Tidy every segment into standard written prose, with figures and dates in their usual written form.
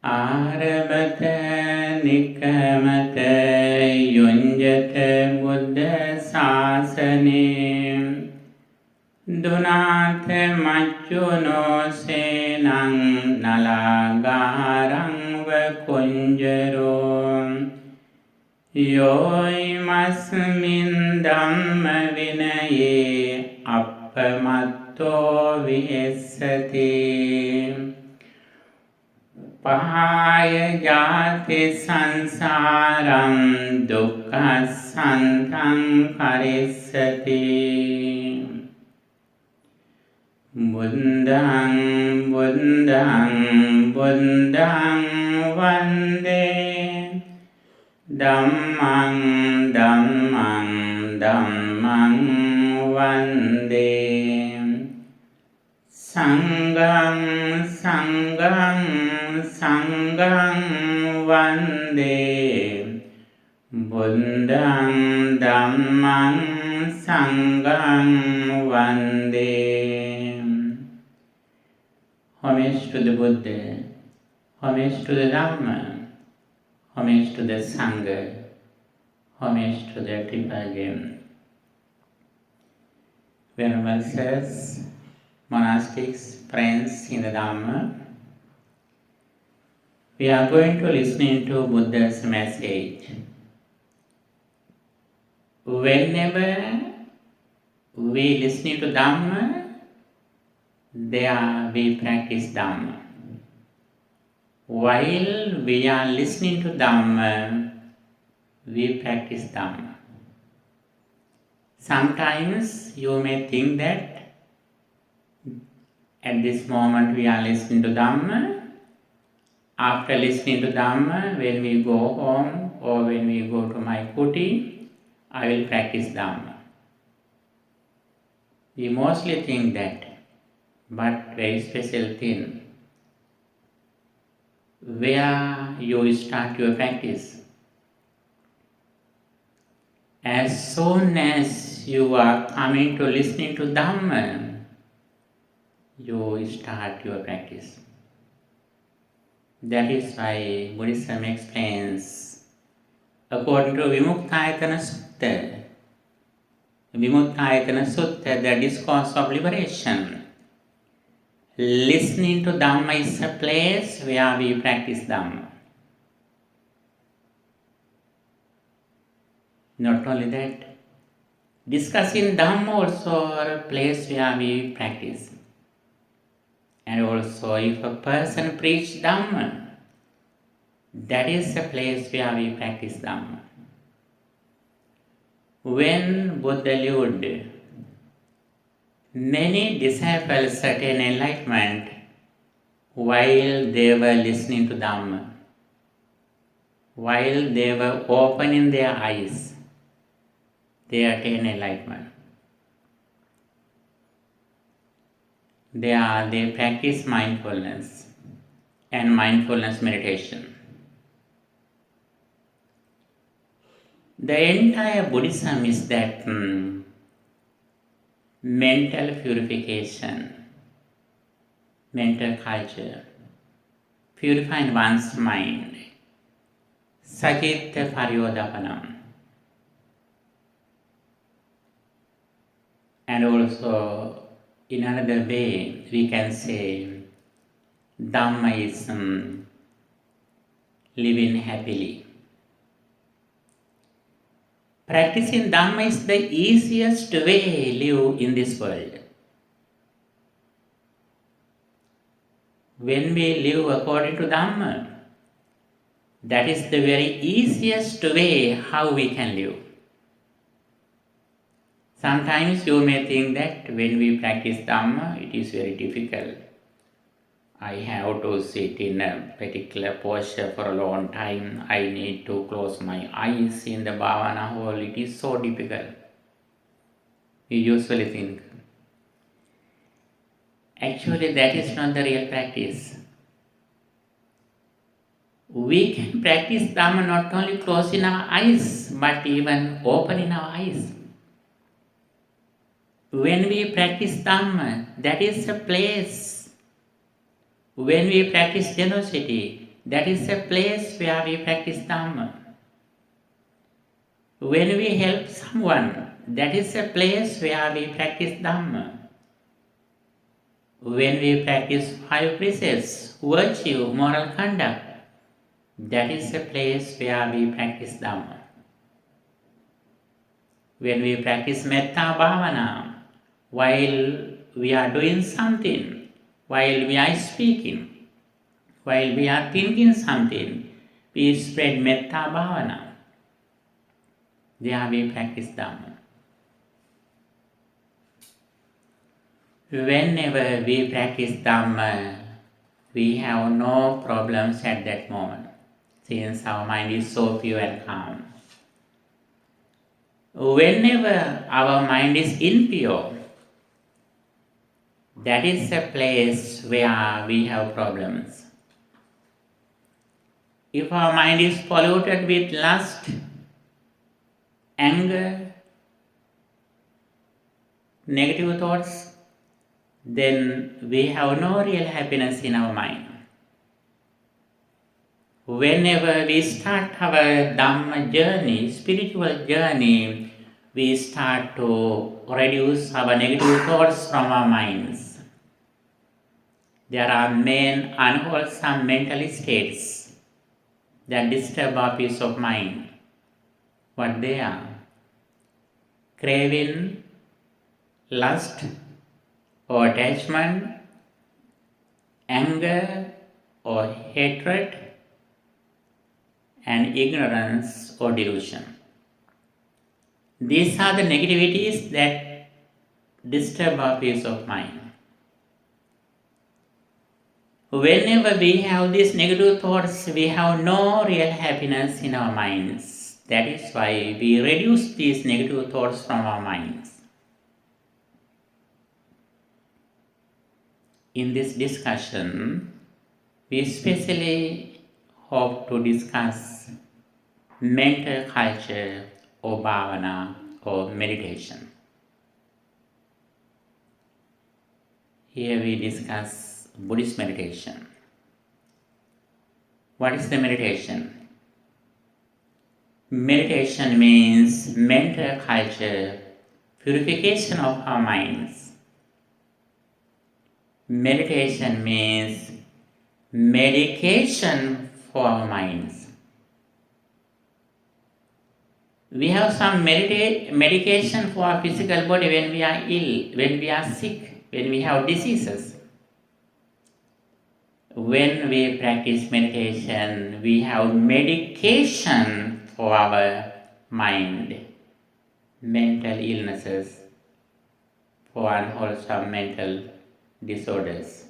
ආරබත නික්කමත යුඤ්ජත බුද්ධ ශාසනේ දුනාත මච්චුනෝසේනං නලාගාරං වකුංජරෝ යෝයිමස්මින් ධම්ම විනයේ අප්පමත්තෝ විහෙස්සති පහාය ජාති සංසාරං දුක්ඛසන්තං කරිස්සති බුද්ධං බුද්ධං බුද්ධං වන්දේ ධම්මං ධම්මං ධම්මං වන්දේ සංඝං සංඝං සංඝං වන්දේ බුද්ධං ධම්මං සංඝං වන්දේ. Homage to the Buddha, homage to the Dhamma, homage to the Sangha, homage to the 𝒮𝓾. Venerable sirs, monastics, friends in the Dhamma, we are going to listen to Buddha's message. Whenever we listen to Dhamma, there we practice Dhamma. While we are listening to Dhamma, we practice Dhamma. Sometimes you may think that at this moment we are listening to Dhamma. After listening to Dhamma, when we go home or when we go to my kuti, I will practice Dhamma. We mostly think that, but very special thing. Where you start your practice? As soon as you are coming to listening to Dhamma, you start your practice. That is why Buddhism explains, according to 𝐓𝐢𝐩𝐢𝐻𝐿𝐴 Sutta, 𝐓𝐢𝐩𝐢𝐻𝐿𝐴 Sutta, the discourse of liberation. Listening to Dhamma is a place where we practice Dhamma. Not only that, discussing Dhamma also a place where we practice. And also if a person preaches Dhamma, that is a place where we practice Dhamma. When Buddha lived, many disciples attained enlightenment while they were listening to Dhamma, while they were opening their eyes, they attained enlightenment. They practice mindfulness and mindfulness meditation. The entire Buddhism is that mental purification, mental culture, purifying one's mind, sacitta paryodapanam. And also, in another way, we can say Dhamma is living happily. Practicing Dhamma is the easiest way to live in this world. When we live according to Dhamma, that is the very easiest way how we can live. Sometimes you may think that when we practice Dhamma, it is very difficult. I have to sit in a particular posture for a long time. I need to close my eyes in the bhavana hall. It is so difficult. We usually think. Actually, that is not the real practice. We can practice Dhamma not only closing our eyes, but even opening our eyes. When we practice Dhamma, that is a place. When we practice generosity, that is a place where we practice Dhamma. When we help someone, that is a place where we practice Dhamma. When we practice 5 precepts, virtue, moral conduct, that is a place where we practice Dhamma. When we practice Metta Bhavana, while we are doing something, while we are speaking, while we are thinking something, we spread Metta Bhavana. There we practice Dhamma. Whenever we practice Dhamma, we have no problems at that moment, since our mind is so pure and calm. Whenever our mind is impure, that is a place where we have problems. If our mind is polluted with lust, anger, negative thoughts, then we have no real happiness in our mind. Whenever we start our Dhamma journey, spiritual journey, we start to reduce our negative thoughts from our minds. There are main unwholesome mental states that disturb our peace of mind. What they are? Craving, lust or attachment, anger or hatred, and ignorance or delusion. These are the negativities that disturb our peace of mind. Whenever we have these negative thoughts, we have no real happiness in our minds. That is why we reduce these negative thoughts from our minds. In this discussion, we especially hope to discuss mental culture or bhavana or meditation. Here we discuss Buddhist meditation. What is the meditation? Meditation means mental culture, purification of our minds. Meditation means medication for our minds. We have some medication for our physical body when we are ill, when we are sick, when we have diseases. When we practice meditation, we have medication for our mind, mental illnesses, for unwholesome mental disorders.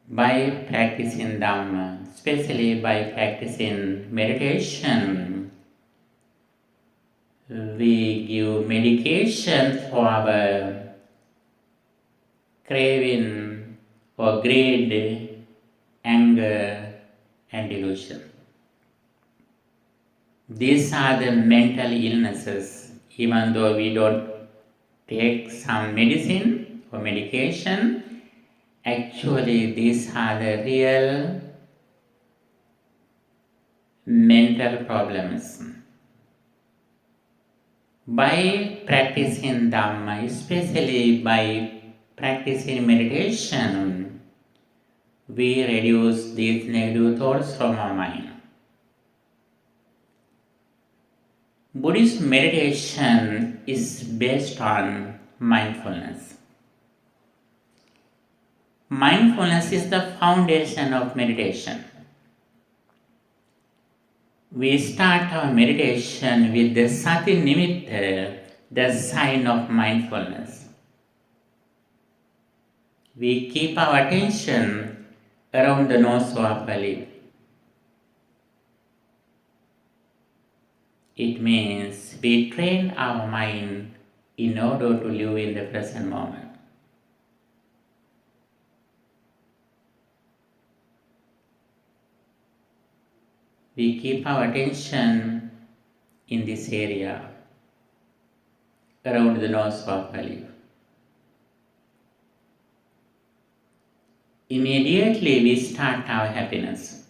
By practicing Dhamma, especially by practicing meditation, we give medication for our craving or greed, anger, and delusion. These are the mental illnesses. Even though we don't take some medicine or medication, actually these are the real mental problems. By practicing Dhamma, especially by practicing meditation, we reduce these negative thoughts from our mind. Buddhist meditation is based on mindfulness. Mindfulness is the foundation of meditation. We start our meditation with the sati nimitta, the sign of mindfulness. We keep our attention around the nose or upper lip. It means we train our mind in order to live in the present moment. We keep our attention in this area, around the nose or upper lip. immediately we start our happiness.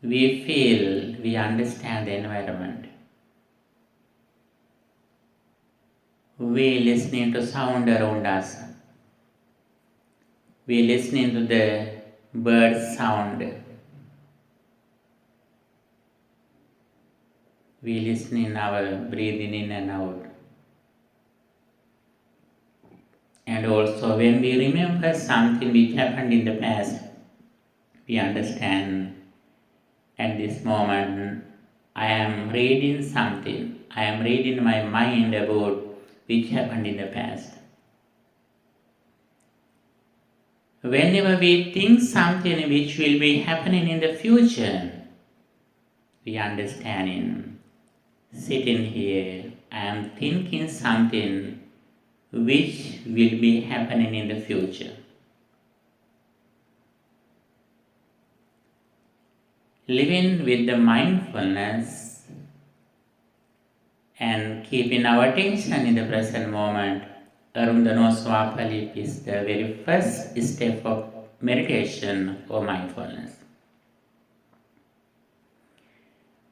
We feel, we understand the environment. We listening to sound around us. We listening to the bird sound. We listening our breathing in and out. And also when we remember something which happened in the past, we understand at this moment I am reading something. I am reading my mind about which happened in the past. Whenever we think something which will be happening in the future, we understanding, sitting here, I am thinking something which will be happening in the future. Living with the mindfulness and keeping our attention in the present moment, 𝒂𝐻𝐿𝒂 is the very first step of meditation or mindfulness.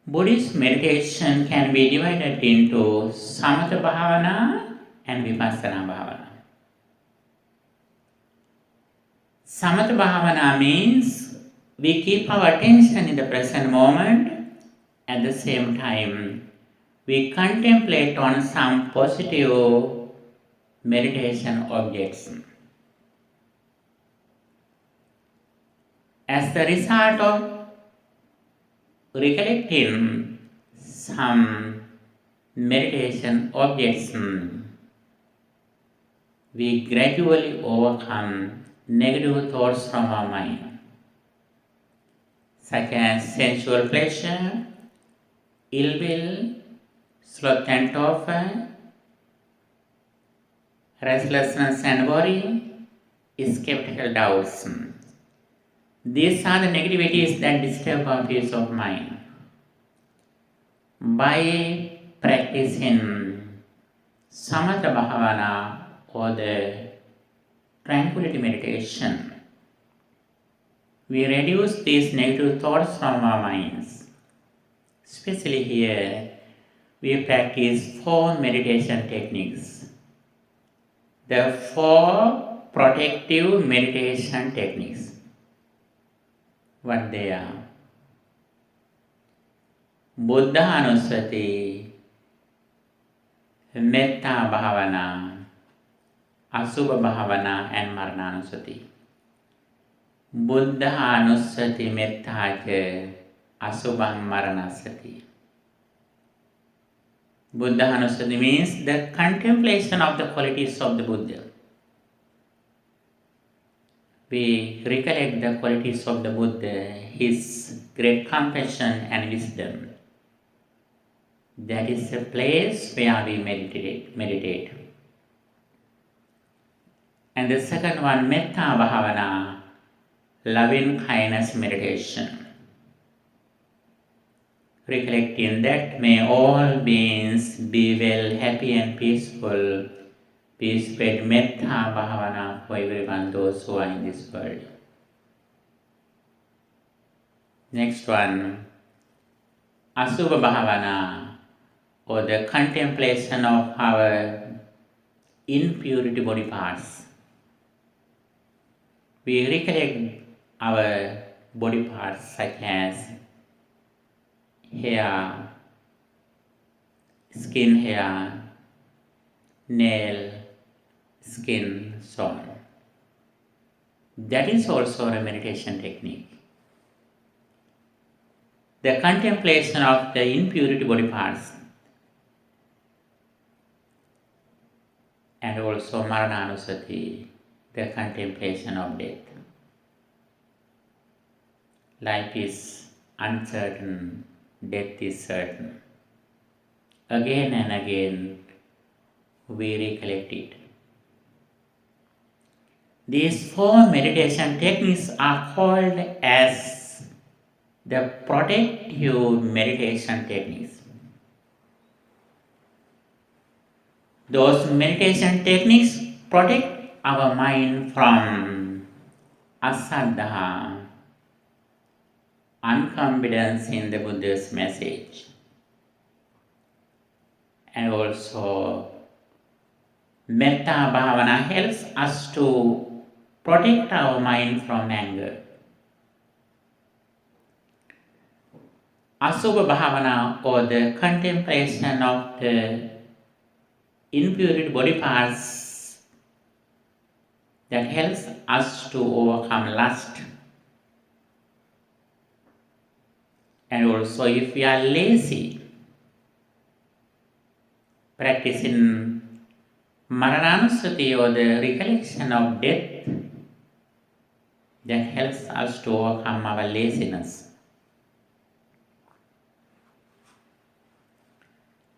Buddhist meditation can be divided into Samatha Bhavana and Vipassana Bhavana. Samatha Bhavana means we keep our attention in the present moment. At the same time, we contemplate on some positive meditation objects. As the result of recollecting some meditation objects, we gradually overcome negative thoughts from our mind, such as sensual pleasure, ill will, sloth and torpor, restlessness and worry, skeptical doubts. These are the negativities that disturb our peace of mind. By practicing Samatha Bhavana or the tranquility meditation, we reduce these negative thoughts from our minds. Especially here, we practice 4 meditation techniques. The 4 protective meditation techniques. What they are? Buddha Anusati, Metta Bhavana, Asubha Bhavana and Marananusati. Buddha Anusati Metta च Asubham Maranasati. Buddha Anusati means the contemplation of the qualities of the Buddha. We recollect the qualities of the Buddha, his great compassion and wisdom. That is a place where we meditate. And the second one, Metta Bhavana, loving kindness meditation. Recollecting that may all beings be well, happy and peaceful. We spread Metta Bhavana for everyone, those who are in this world. Next one, Asubha Bhavana, or the contemplation of our impurity body parts. We recollect our body parts such as hair, skin hair, nail, skin, so on. That is also a meditation technique. The contemplation of the impurity body parts and also Marananusati, the contemplation of death. Life is uncertain, death is certain. Again and again, we recollect it. These 4 meditation techniques are called as the protective meditation techniques. Those meditation techniques protect our mind from asaddha, unconfidence in the Buddha's message, and also metta bhavana helps us to protect our mind from anger. Asubha bhavana, or the contemplation of the impurity body parts, that helps us to overcome lust. And also, if we are lazy, practicing Marananusati, or the recollection of death, that helps us to overcome our laziness.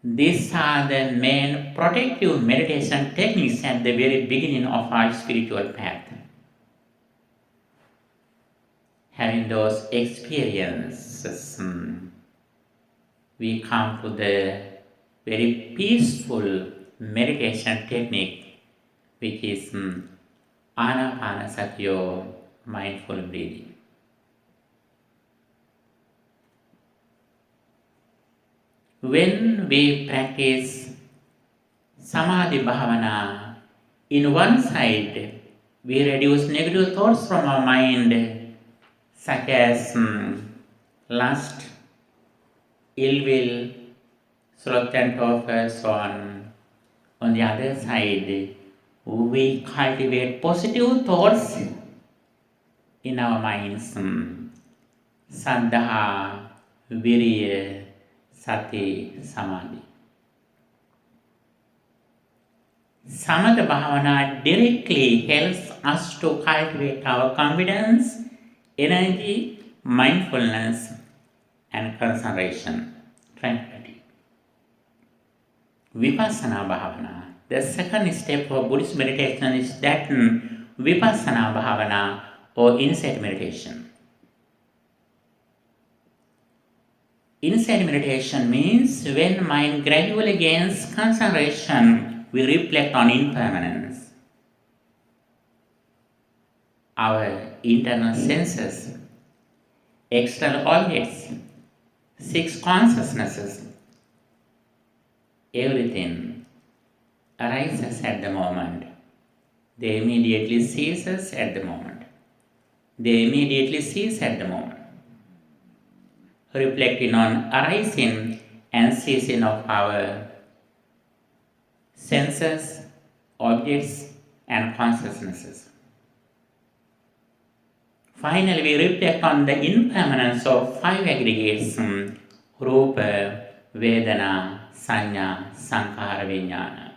These are the main protective meditation techniques at the very beginning of our spiritual path. Having those experiences, we come to the very peaceful meditation technique, which is Anapanasati, or mindful breathing. When we practice Samadhi Bhavana, in one side we reduce negative thoughts from our mind, such as lust, ill will, sloth and torpor, so on. On the other side, we cultivate positive thoughts in our minds. Saddha, Virya, Sati, Samadhi. Samatha Bhavana directly helps us to cultivate our confidence, energy, mindfulness, and concentration, tranquility. Vipassana Bhavana. The second step of Buddhist meditation is that Vipassana Bhavana, or insight meditation. Insight meditation means when mind gradually gains concentration, we reflect on impermanence. Our internal senses, external objects, six consciousnesses, everything arises at the moment. They immediately ceases at the moment. They immediately cease at the moment. Reflecting on arising and ceasing of our senses, objects, and consciousnesses. Finally, we reflect on the impermanence of five aggregates: Rupa, Vedana, Sanya, Sankhara, Vijnana.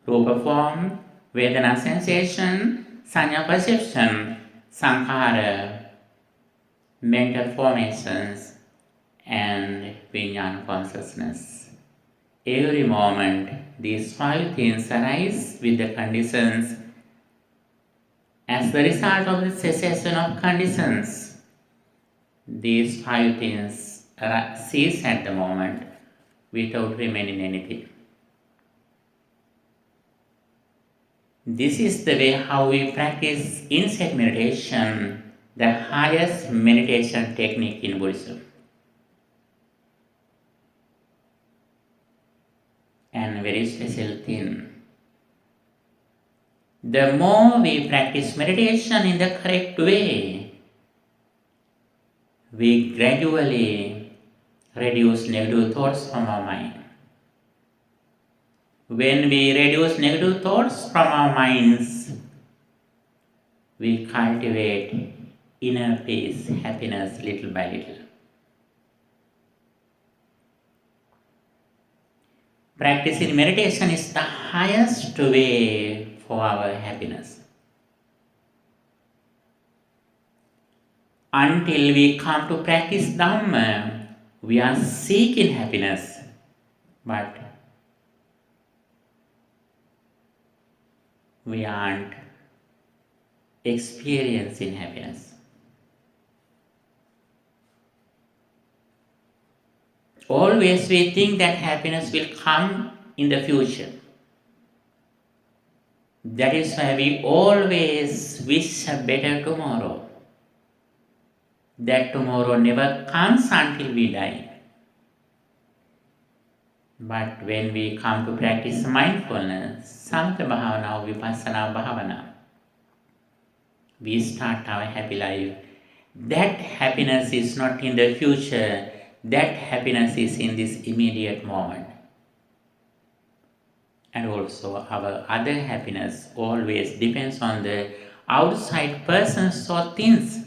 Rupa form, Vedana sensation, Sanya perception, Sankhara mental formations, and Vijnana consciousness. Every moment, these five things arise with the conditions. As the result of the cessation of conditions, these five things cease at the moment without remaining anything. This is the way how we practice insight meditation, the highest meditation technique in Buddhism. And a very special thing, the more we practice meditation in the correct way, we gradually reduce negative thoughts from our mind. When we reduce negative thoughts from our minds, we cultivate inner peace, happiness little by little. Practicing meditation is the highest way for our happiness. Until we come to practice Dhamma, we are seeking happiness, but we aren't experiencing happiness. Always we think that happiness will come in the future. That is why we always wish a better tomorrow. That tomorrow never comes until we die. But when we come to practice mindfulness, Samatha Bhavana or Vipassana Bhavana, we start our happy life. That happiness is not in the future, that happiness is in this immediate moment. And also our other happiness always depends on the outside persons or things.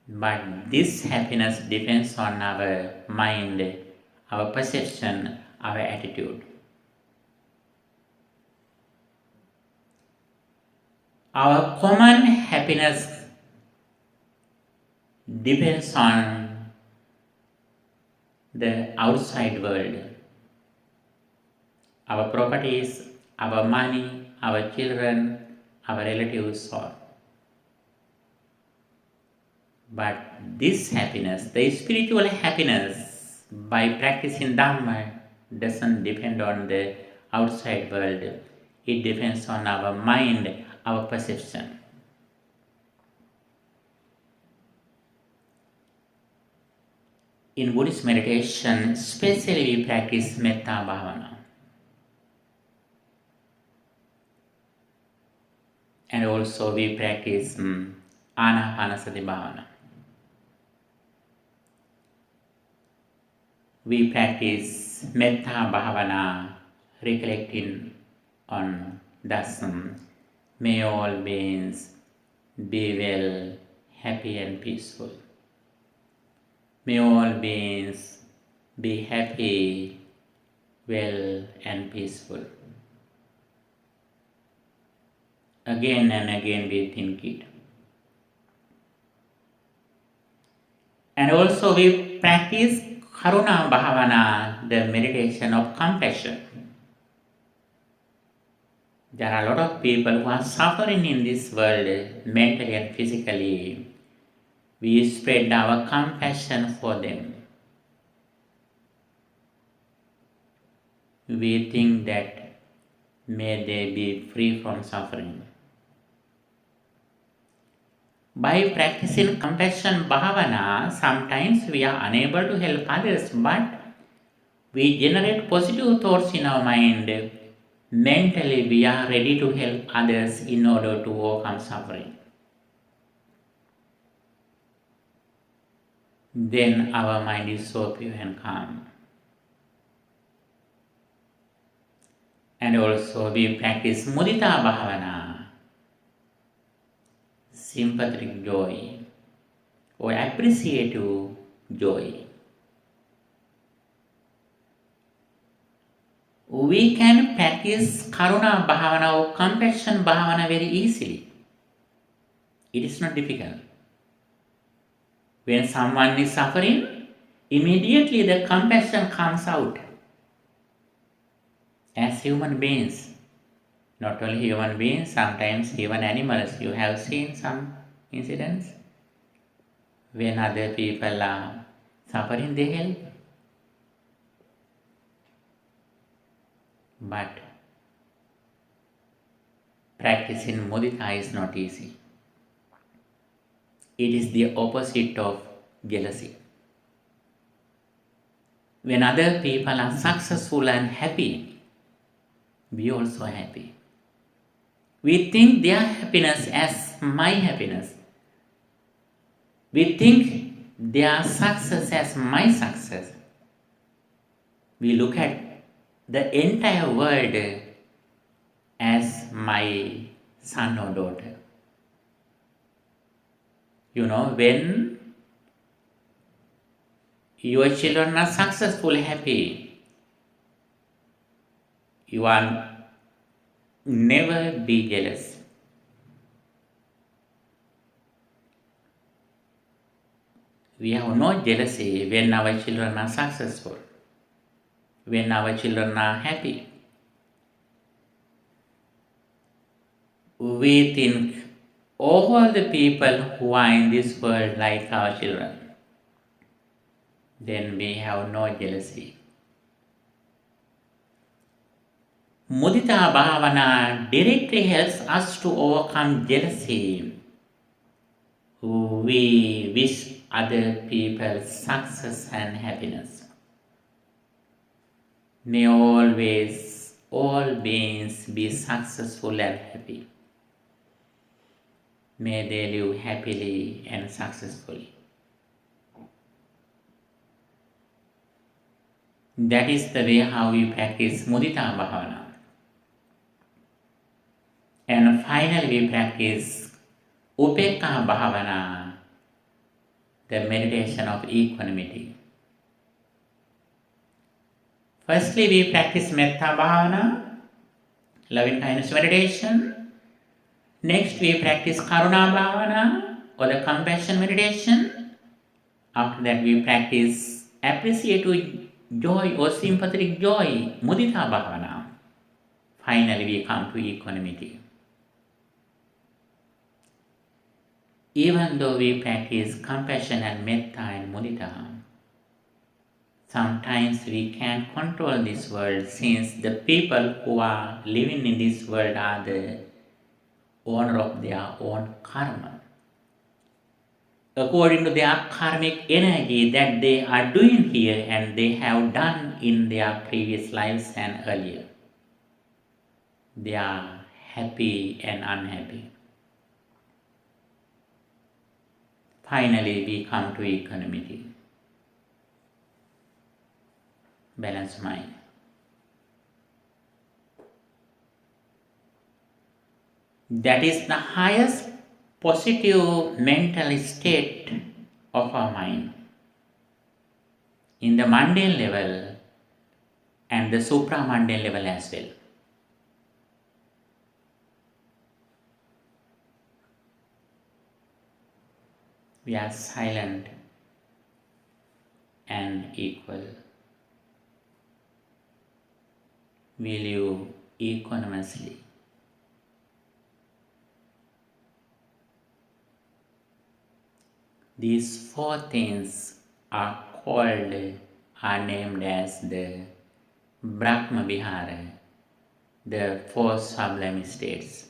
But this happiness depends on our mind, our perception, our attitude. Our common happiness depends on the outside world. Our properties, our money, our children, our relatives, or. But this happiness, the spiritual happiness, by practicing Dhamma, doesn't depend on the outside world. It depends on our mind, our perception. In Buddhist meditation, especially we practice Metta Bhavana. And also we practice Anapanasati Bhavana. We practice Metta Bhavana, reflecting on thus, may all beings be well, happy and peaceful. May all beings be happy, well and peaceful. Again and again we think it. And also we practice Karuna Bhavana, the meditation of compassion. There are a lot of people who are suffering in this world, mentally and physically. We spread our compassion for them. We think that may they be free from suffering. By practicing compassion bhavana, sometimes we are unable to help others, but we generate positive thoughts in our mind. Mentally, we are ready to help others in order to overcome suffering. Then our mind is so pure and calm. And also we practice mudita bhavana, sympathetic joy or appreciative joy. We can practice karuna bhavana or compassion bhavana very easily. It is not difficult. When someone is suffering, immediately the compassion comes out. As human beings, not only human beings, sometimes even animals. You have seen some incidents when other people are suffering, they help. But practicing mudita is not easy. It is the opposite of jealousy. When other people are successful and happy, we also are happy. We think their happiness as my happiness. We think their success as my success. We look at the entire world as my son or daughter. You know, when your children are successful, happy, you are never be jealous. We have no jealousy when our children are successful, when our children are happy. We think all the people who are in this world like our children. Then we have no jealousy. Mudita Bhavana directly helps us to overcome jealousy. We wish other people success and happiness. May always all beings be successful and happy. May they live happily and successfully. That is the way how we practice Mudita Bhavana. And finally we practice 𝒂𝓃𝓾 Bhavana, the meditation of equanimity. Firstly we practice Metta Bhavana, loving kindness meditation. Next we practice Karuna Bhavana or the compassion meditation. After that we practice appreciative joy or sympathetic joy, Mudita Bhavana. Finally we come to equanimity. Even though we practice compassion and metta and mudita, sometimes we can't control this world, since the people who are living in this world are the owner of their own karma. According to their karmic energy that they are doing here and they have done in their previous lives and earlier, they are happy and unhappy. Finally, we come to equanimity, balanced mind. That is the highest positive mental state of our mind. In the mundane level and the supramundane level as well. We are silent and equal. We live equanimously. These four things are named as the Brahma Vihara, the four sublime states.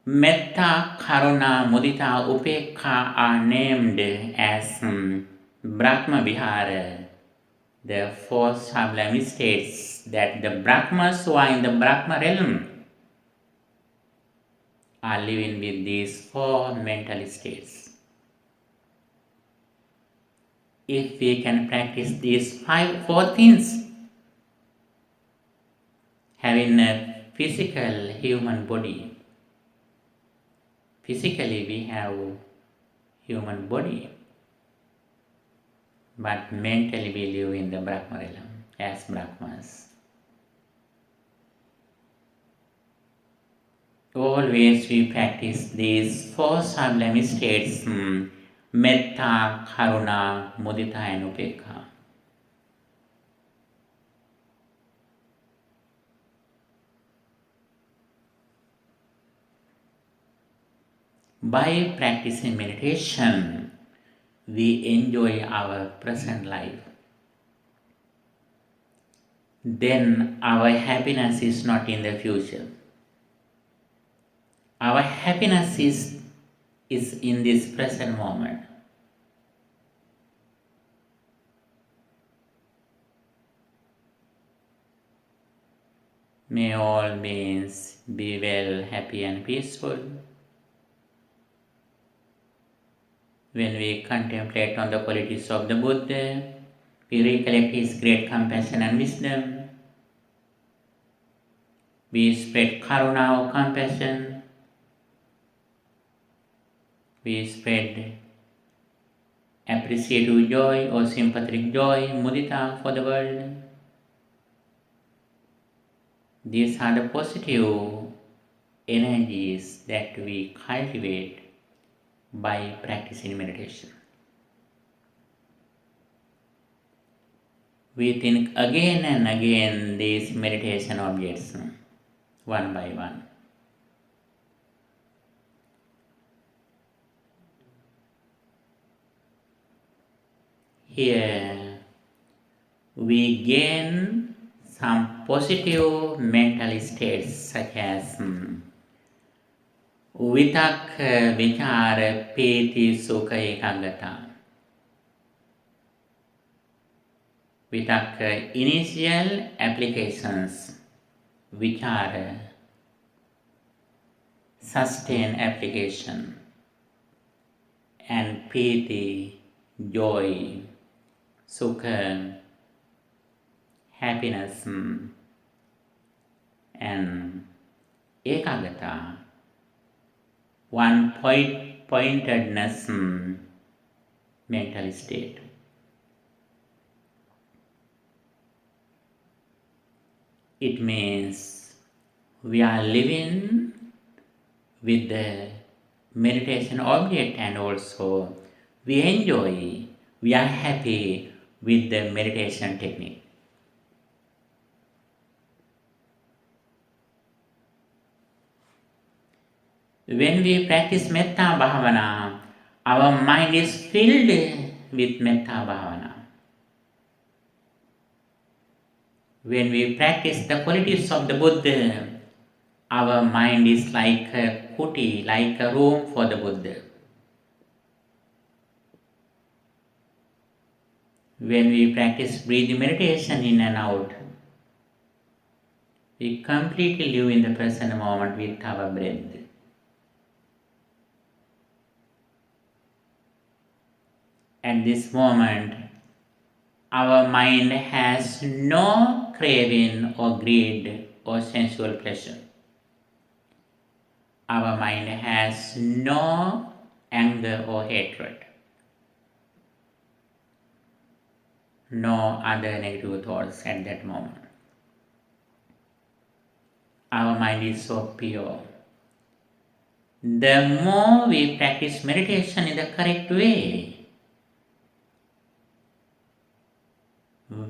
Metta, Karuna, Mudita, 𝒂𝓃𝓾 are named as Brahma Vihara, the four sublime states that the Brahmas who are in the Brahma realm are living with these four mental states. If we can practice these four things, having a physical human body, physically we have human body, but mentally we live in the Brahma realm as Brahmas. Always we practice these four sublime states, Metta, Karuna, Mudita and 𝒂𝓃𝓾. By practicing meditation, we enjoy our present life. Then our happiness is not in the future. Our happiness is in this present moment. May all beings be well, happy and peaceful. When we contemplate on the qualities of the Buddha, we recollect his great compassion and wisdom. We spread karuna or compassion. We spread appreciative joy or sympathetic joy, mudita, for the world. These are the positive energies that we cultivate by practicing meditation. We think again and again these meditation objects, one by one. Here we gain some positive mental states such as vitakka, vichara, piti, sukha, ekaggata. Vitakka, initial applications, vichara, sustained application, and piti, joy, sukha, happiness, and ekaggata, one-pointedness mental state. It means we are living with the meditation object and also we enjoy, we are happy with the meditation technique. When we practice Metta Bhavana, our mind is filled with Metta Bhavana. When we practice the qualities of the Buddha, our mind is like a kuti, like a room for the Buddha. When we practice breathing meditation in and out, we completely live in the present moment with our breath. At this moment, our mind has no craving or greed or sensual pleasure. Our mind has no anger or hatred, no other negative thoughts at that moment. Our mind is so pure. The more we practice meditation in the correct way,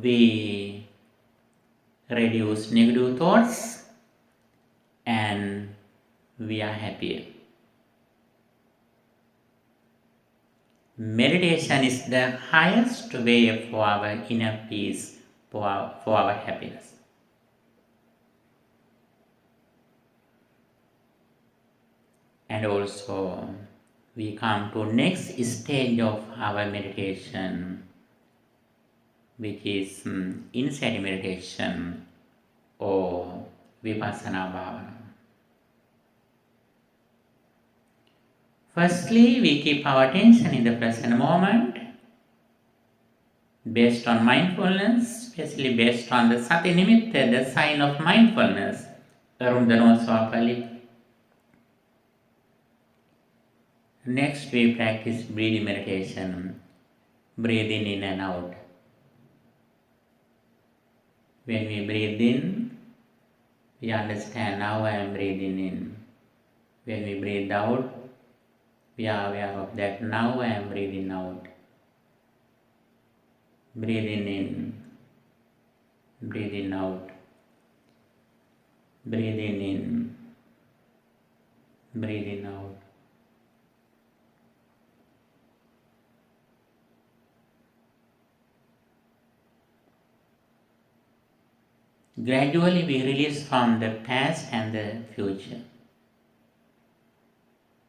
we reduce negative thoughts and we are happier. Meditation is the highest way for our inner peace, for our happiness. And also, we come to next stage of our meditation, which is insight meditation or vipassana bhavana. Firstly, we keep our attention in the present moment based on mindfulness, especially based on the sati nimitta, the sign of mindfulness, Arundano Swapali. Next, we practice breathing meditation, breathing in and out. When we breathe in, we understand now I am breathing in. When we breathe out, we are aware of that now I am breathing out. Breathing in, breathing out, breathing in, breathing out. Gradually we release from the past and the future.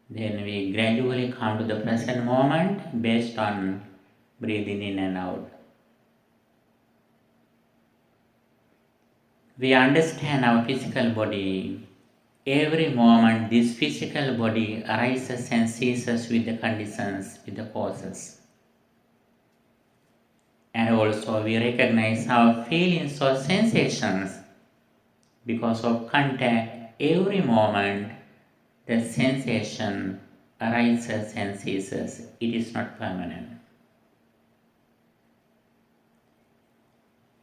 Then we gradually come to the present moment based on breathing in and out. We understand our physical body. Every moment this physical body arises and ceases with the conditions, with the causes. And also we recognize our feelings or sensations because of contact. Every moment the sensation arises and ceases. It is not permanent.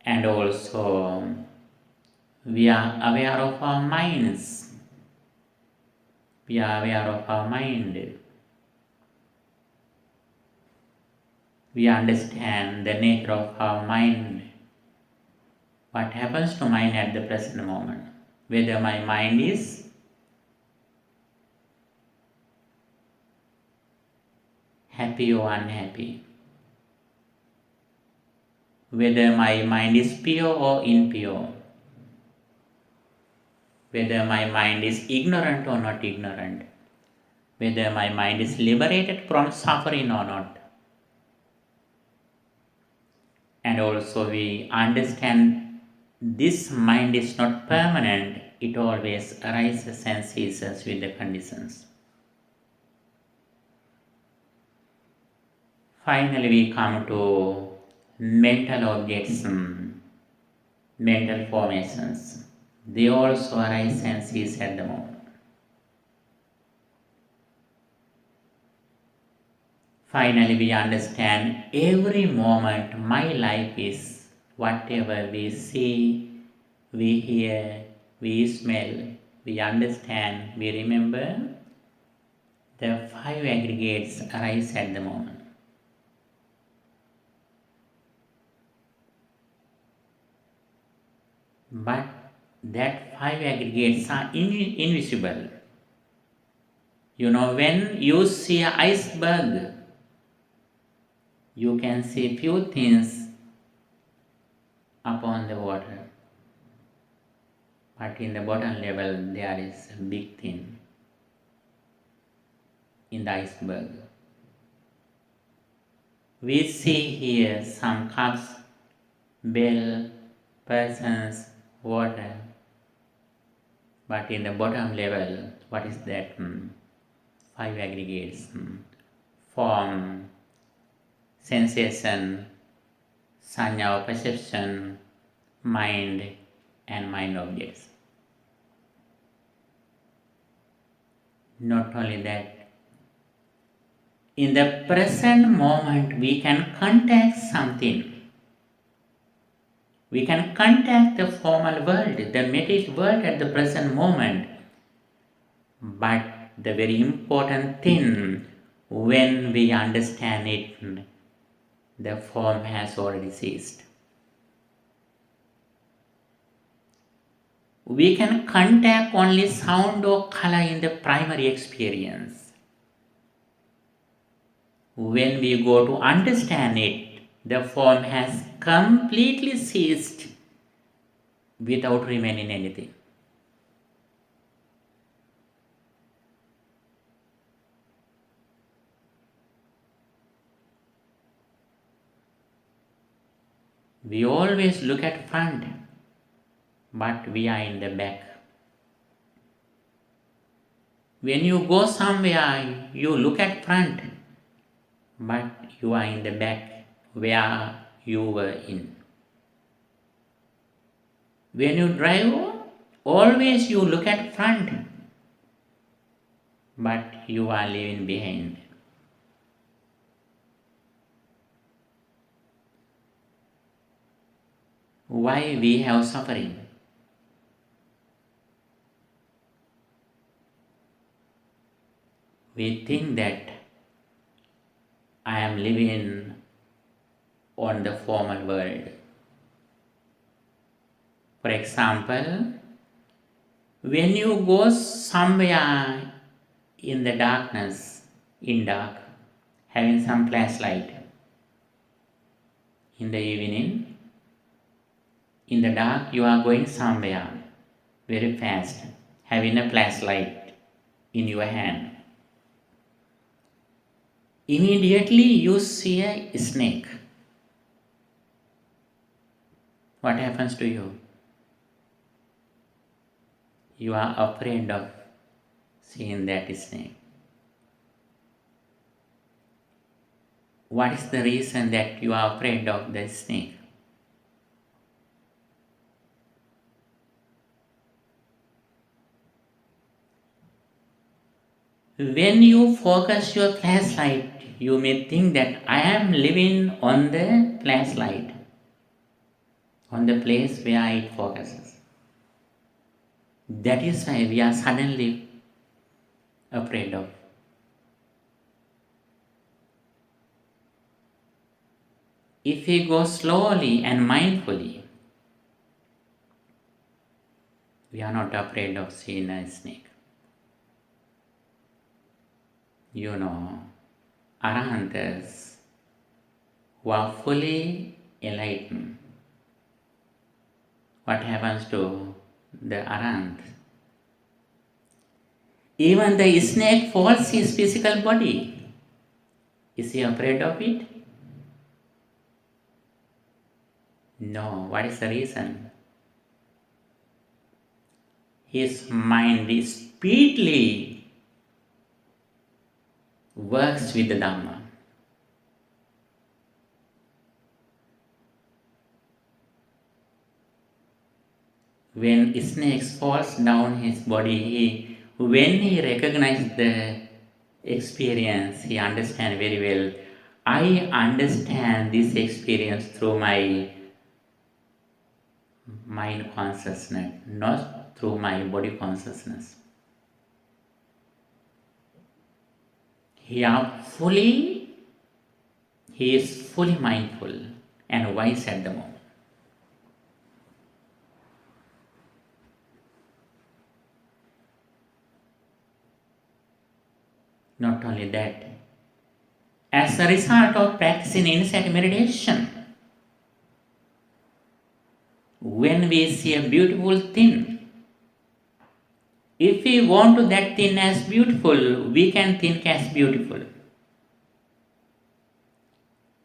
And also we are aware of our minds. We are aware of our mind. We understand the nature of our mind. What happens to mind at the present moment? Whether my mind is happy or unhappy. Whether my mind is pure or impure. whether my mind is ignorant or not ignorant, whether my mind is liberated from suffering or not. And also we understand this mind is not permanent, it always arises and ceases with the conditions. Finally we come to mental objects, mental formations. They also arise and cease at the moment. Finally, we understand every moment my life is whatever we see, we hear, we smell, we understand, we remember. The five aggregates arise at the moment. But that five aggregates are invisible. When you see an iceberg, you can see few things upon the water, but in the bottom level there is a big thing in the iceberg. We see here some cups, bell, persons, water, but in the bottom level, what is that? Five aggregates: form, sensation, sanya or perception, mind, and mind objects. Not only that, in the present moment we can contact something. We can contact the formal world, the material world at the present moment. But the very important thing, when we understand it, the form has already ceased. We can contact only sound or color in the primary experience. When we go to understand it, the form has completely ceased without remaining anything. We always look at front, but we are in the back. When you go somewhere, you look at front, but you are in the back where you were in. When you drive, always you look at front, but you are leaving behind. Why we have suffering? We think that I am living on the formal world. For example, when you go somewhere in the darkness, in dark, having some flashlight, in the evening, in the dark you are going somewhere very fast, having a flashlight in your hand. Immediately you see a snake. What happens to you? You are afraid of seeing that snake. What is the reason that you are afraid of the snake? When you focus your flashlight, you may think that I am living on the flashlight, on the place where it focuses. That is why we are suddenly afraid of. If we go slowly and mindfully, we are not afraid of seeing a snake. Arahants who are fully enlightened. What happens to the Arahant? Even the snake falls his physical body. Is he afraid of it? No. What is the reason? His mind speedily works with the Dhamma. When snake falls down his body, when he recognizes the experience, he understands very well. I understand this experience through my mind consciousness, not through my body consciousness. He is fully mindful and wise at the moment. Not only that, as a result of practicing insight meditation, when we see a beautiful thing, if we want that thing as beautiful, we can think as beautiful.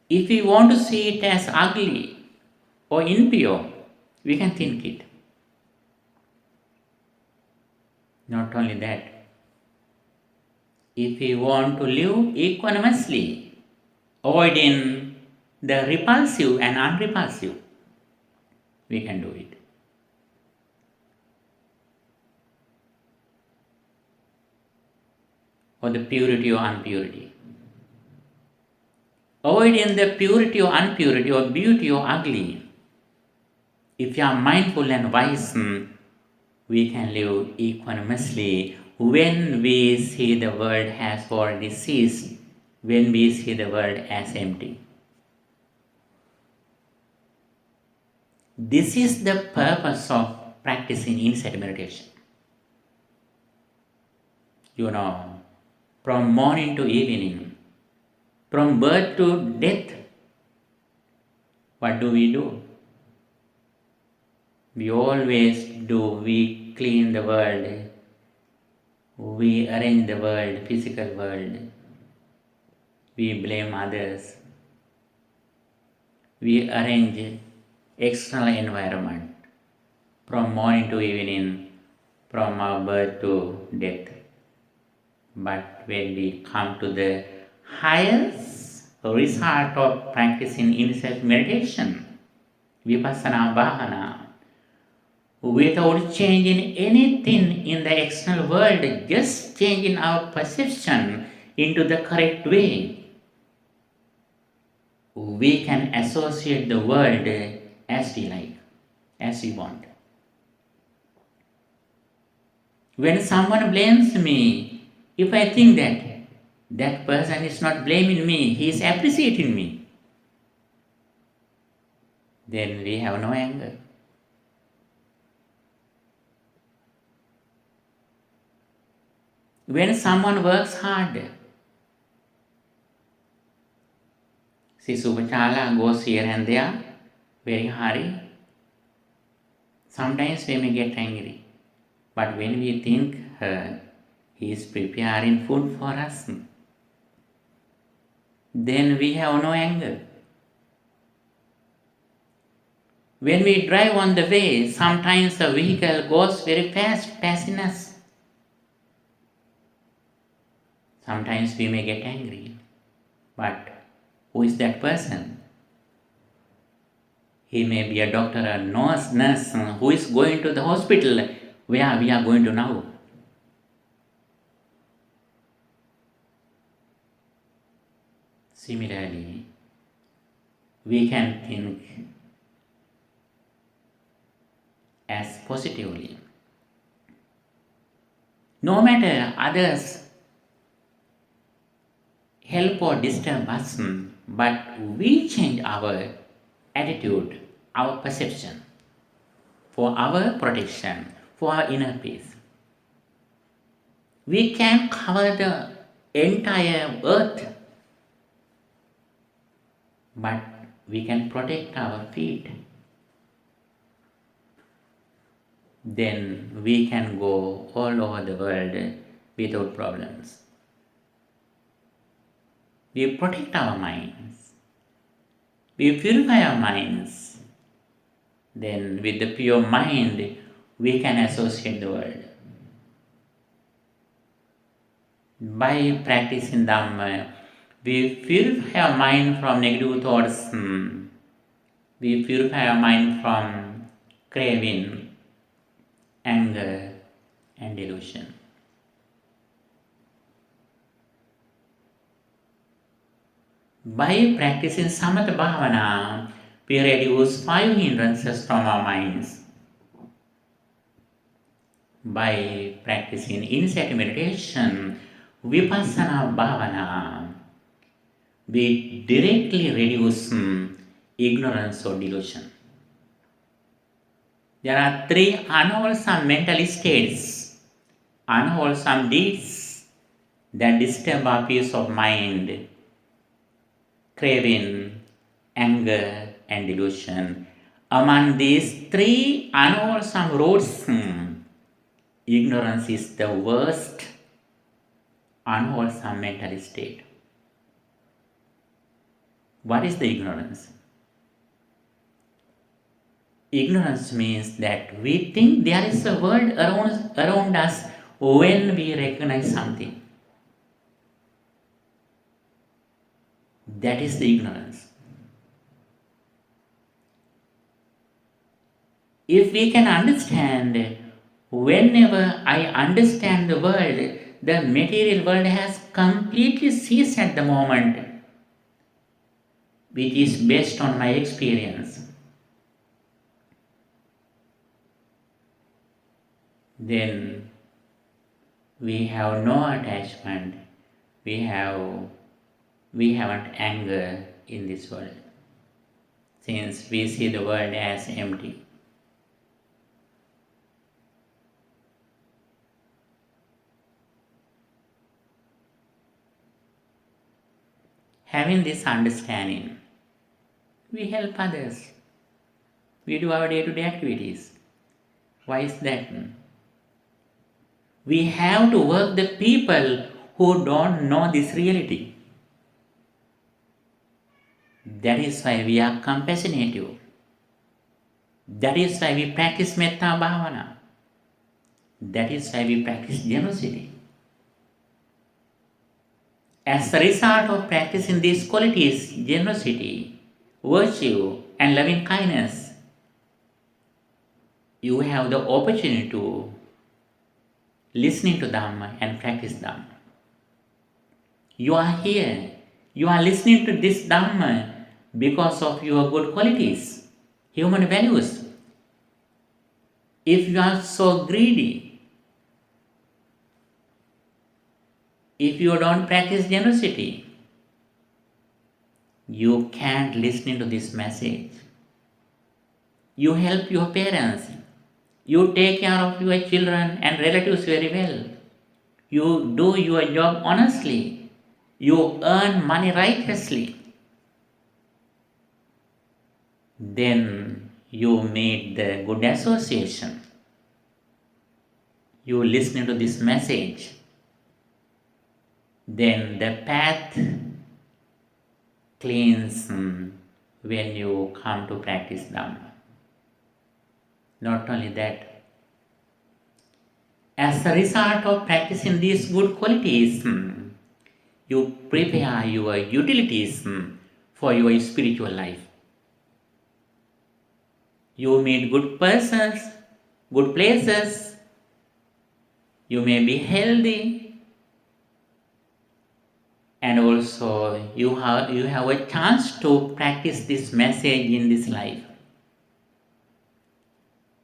If we want to see it as ugly or impure, we can think it. Not only that, if we want to live equanimously, avoiding the repulsive and unrepulsive, we can do it. Or the purity or impurity. Avoiding the purity or impurity or beauty or ugly. If you are mindful and wise, we can live equanimously when we see the world has already ceased, when we see the world as empty. This is the purpose of practicing insight meditation. From morning to evening, from birth to death, what do? We always do. We clean the world. We arrange the world, physical world. We blame others. We arrange external environment from morning to evening, from our birth to death. But when we come to the highest result of practicing insight meditation, vipassana bhavana, without changing anything in the external world, just changing our perception into the correct way, we can associate the world as we like, as we want. When someone blames me, if I think that person is not blaming me, he is appreciating me, then we have no anger. When someone works hard, 𝒂𝓃 goes here and there, very hurry. Sometimes we may get angry, but when we think he is preparing food for us, then we have no anger. When we drive on the way, sometimes the vehicle goes very fast, passing us. Sometimes we may get angry, but who is that person? He may be a doctor, a nurse who is going to the hospital where we are going to now. Similarly, we can think as positively. No matter others help or disturb us, but we change our attitude, our perception, for our protection, for our inner peace. We can cover the entire earth, but we can protect our feet. Then we can go all over the world without problems. We protect our minds. We purify our minds. Then with the pure mind, we can associate the world. By practicing Dhamma, we purify our mind from negative thoughts. We purify our mind from craving, anger, and delusion. By practicing Samatha Bhavana, we reduce 5 hindrances from our minds. By practicing insight meditation, Vipassana Bhavana, we directly reduce ignorance or delusion. There are 3 unwholesome mental states, unwholesome deeds that disturb our peace of mind: craving, anger, and delusion. Among these 3 unwholesome roads, ignorance is the worst unwholesome mental state. What is the ignorance? Ignorance means that we think there is a world around us when we recognize something. That is the ignorance. If we can understand, whenever I understand the world, the material world has completely ceased at the moment, which is based on my experience. Then we have no attachment, we haven't anger in this world, since we see the world as empty. Having this understanding, we help others. We do our day-to-day activities. Why is that? We have to work the people who don't know this reality. That is why we are compassionate. That is why we practice Metta Bhavana. That is why we practice generosity. As a result of practicing these qualities, generosity, virtue, and loving kindness, you have the opportunity to listen to Dhamma and practice Dhamma. You are here. You are listening to this Dhamma because of your good qualities, human values. If you are so greedy, if you don't practice generosity, you can't listen to this message. You help your parents. You take care of your children and relatives very well. You do your job honestly. You earn money righteously. Then you meet the good association. You listen to this message. Then the path cleans when you come to practice Dhamma. Not only that, as a result of practicing these good qualities, you prepare your utilities for your spiritual life. You meet good persons, good places. You may be healthy, and also you have a chance to practice this message in this life.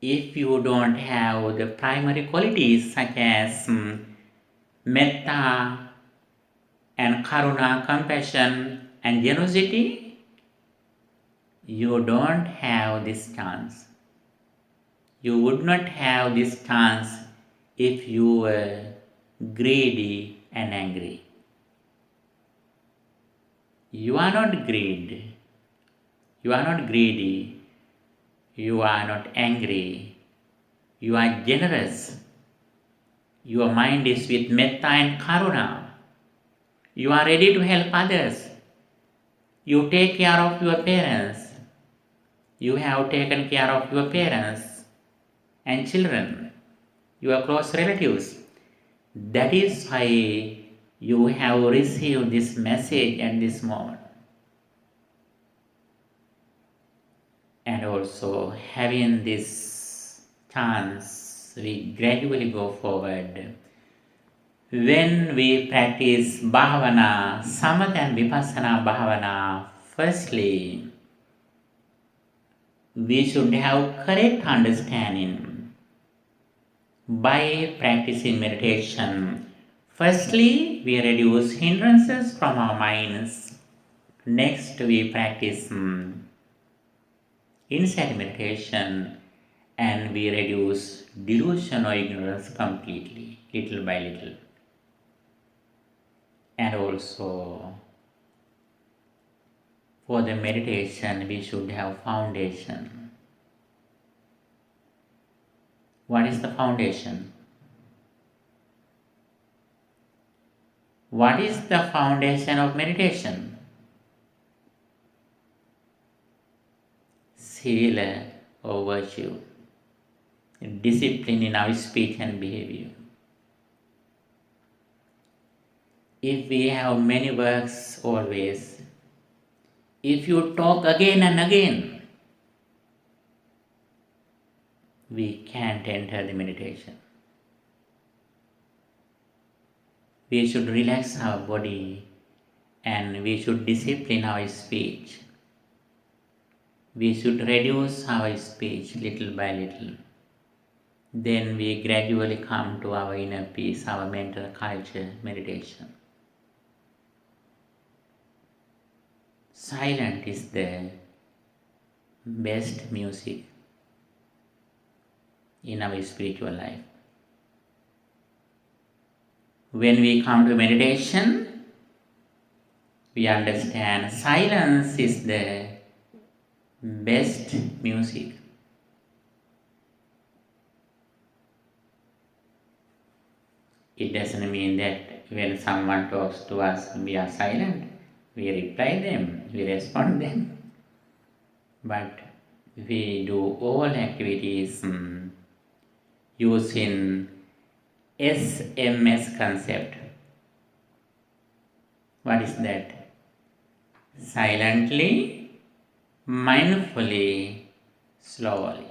If you don't have the primary qualities such as metta and karuna, compassion and generosity, you don't have this chance. You would not have this chance if you were greedy and angry. You are not greedy. You are not greedy. You are not angry. You are generous. Your mind is with metta and karuna. You are ready to help others. You take care of your parents. You have taken care of your parents and children, your close relatives. That is why you have received this message at this moment. And also, having this chance, we gradually go forward. When we practice bhavana, samatha and vipassana bhavana, firstly, we should have correct understanding. By practicing meditation, firstly, we reduce hindrances from our minds. Next, we practice insight meditation, and we reduce delusion or ignorance completely, little by little. And also, for the meditation, we should have foundation. What is the foundation? What is the foundation of meditation? Sila or virtue, discipline in our speech and behavior. If we have many works always, if you talk again and again, we can't enter the meditation. We should relax our body and we should discipline our speech. We should reduce our speech little by little. Then we gradually come to our inner peace, our mental culture, meditation. Silence is the best music in our spiritual life. When we come to meditation, we understand silence is the best music. It doesn't mean that when someone talks to us, we are silent. We reply them, we respond them. But we do all activities using SMS concept. What is that? Silently, mindfully, slowly.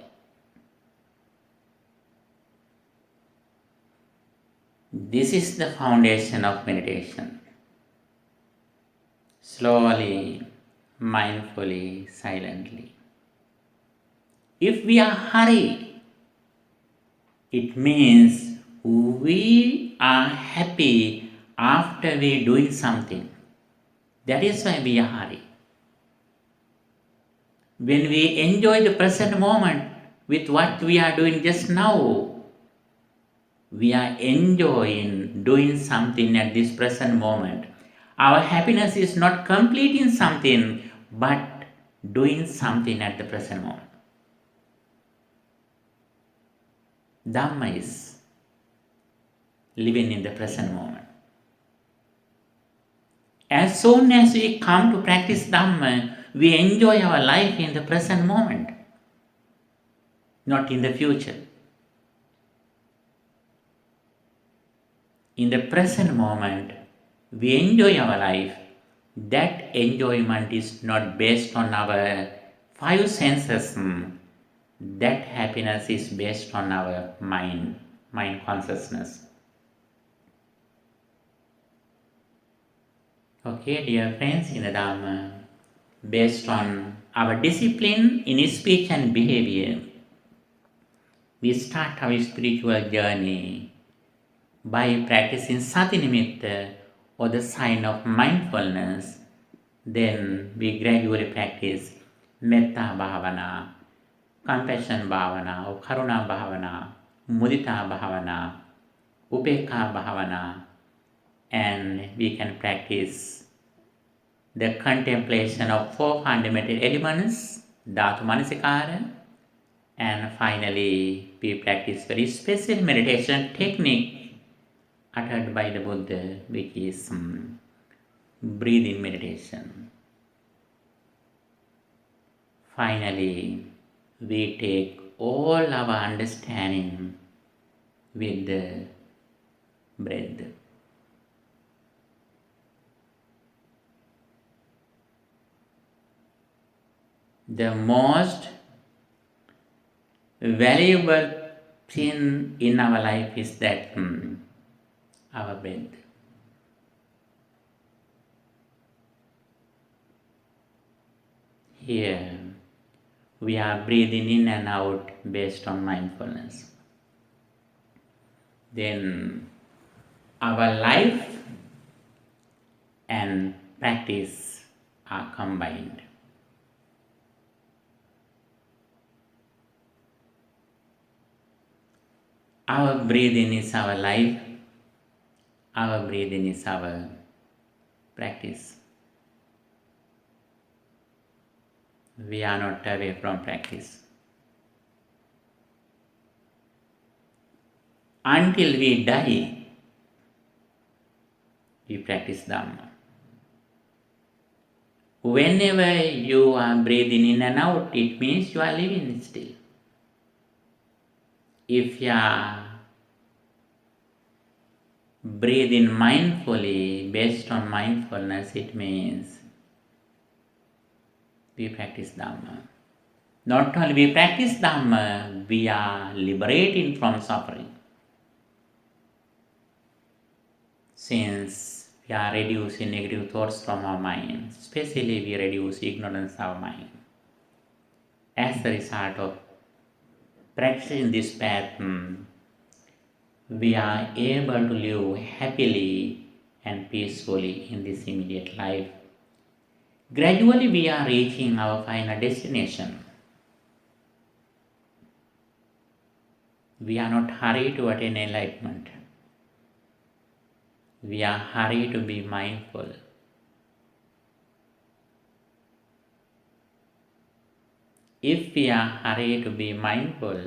This is the foundation of meditation. Slowly, mindfully, silently. If we are hurried, it means we are happy after we doing something. That is why we are hurried. When we enjoy the present moment with what we are doing just now, we are enjoying doing something at this present moment. Our happiness is not completing something, but doing something at the present moment. Dhamma is living in the present moment. As soon as we come to practice Dhamma, we enjoy our life in the present moment, not in the future. In the present moment, we enjoy our life. That enjoyment is not based on our five senses. That happiness is based on our mind consciousness. Okay, dear friends, in the Dhamma, based on our discipline in speech and behavior, we start our spiritual journey by practicing Sati Nimitta or the sign of mindfulness. Then we gradually practice Metta Bhavana, Compassion Bhavana or Karuna Bhavana, Mudita Bhavana, Upekkha Bhavana, and we can practice the contemplation of four fundamental elements, Dhatu Manasikara, and finally we practice very special meditation technique uttered by the Buddha, which is breathing meditation. Finally, we take all our understanding with the breath. The most valuable thing in our life is that our breath. Here, we are breathing in and out based on mindfulness. Then, our life and practice are combined. Our breathing is our life, our breathing is our practice. We are not away from practice. Until we die, we practice Dhamma. Whenever you are breathing in and out, it means you are living still. If you are breathing mindfully, based on mindfulness, it means we practice Dhamma. Not only we practice Dhamma, we are liberating from suffering. Since we are reducing negative thoughts from our mind, especially we reduce ignorance of our mind. As a result of practicing this path, we are able to live happily and peacefully in this immediate life. Gradually, we are reaching our final destination. We are not hurried to attain enlightenment. We are hurried to be mindful. If we are hurried to be mindful,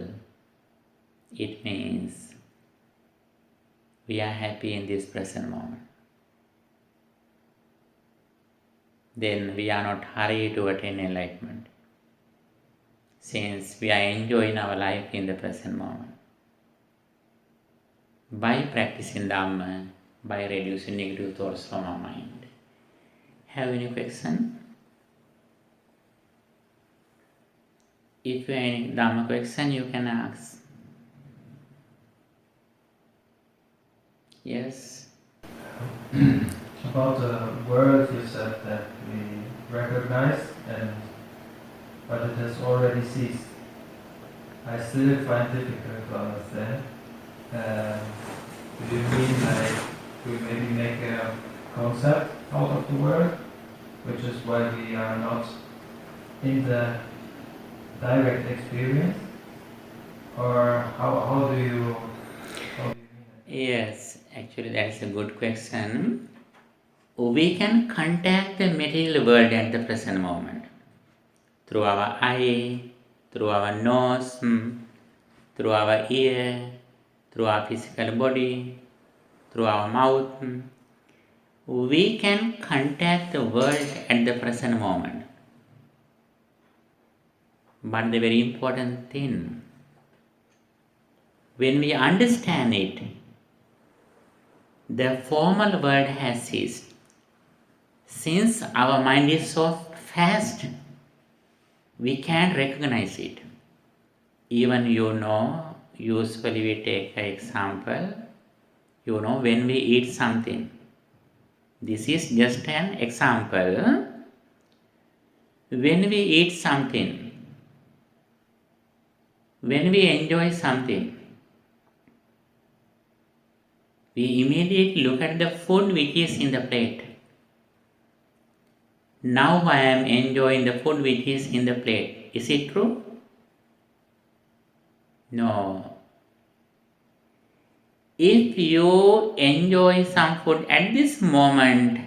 it means we are happy in this present moment. Then we are not hurried to attain enlightenment, since we are enjoying our life in the present moment. By practicing Dhamma, by reducing negative thoughts from our mind. Have any question? If you have any Dhamma question, you can ask. Yes? About the world, you said that we recognize, but it has already ceased. I still find difficult to understand. Do you mean like we maybe make a concept out of the world, which is why we are not in the direct experience? Or how do you mean it? Yes, actually that's a good question. We can contact the material world at the present moment through our eye, through our nose, through our ear, through our physical body, through our mouth. We can contact the world at the present moment. But the very important thing, when we understand it, the formal world has ceased. Since our mind is so fast, we can't recognize it. Even usually we take an example, when we eat something. This is just an example. When we eat something, when we enjoy something, we immediately look at the food which is in the plate. Now I am enjoying the food which is in the plate. Is it true? No. If you enjoy some food at this moment,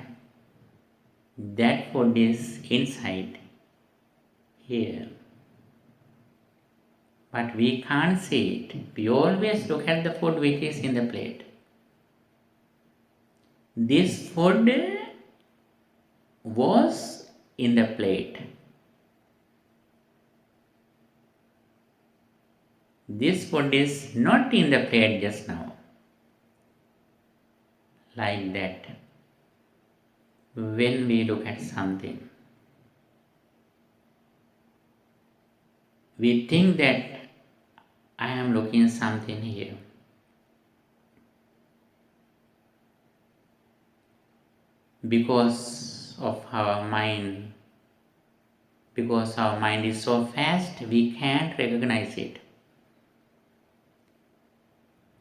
that food is inside here. But we can't see it. We always look at the food which is in the plate. This food was in the plate. This food is not in the plate just now. Like that, when we look at something, we think that I am looking something here. Because our mind is so fast, we can't recognize it.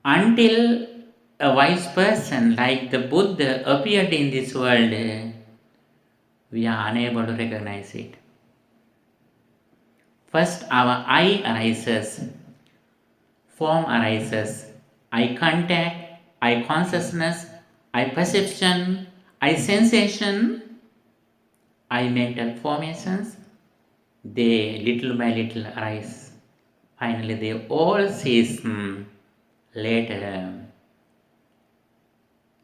Until a wise person like the Buddha appeared in this world, we are unable to recognize it. First, our eye arises, form arises, eye contact, eye consciousness, eye perception, eye sensation, eye mental formations. They little by little arise. Finally, they all cease later.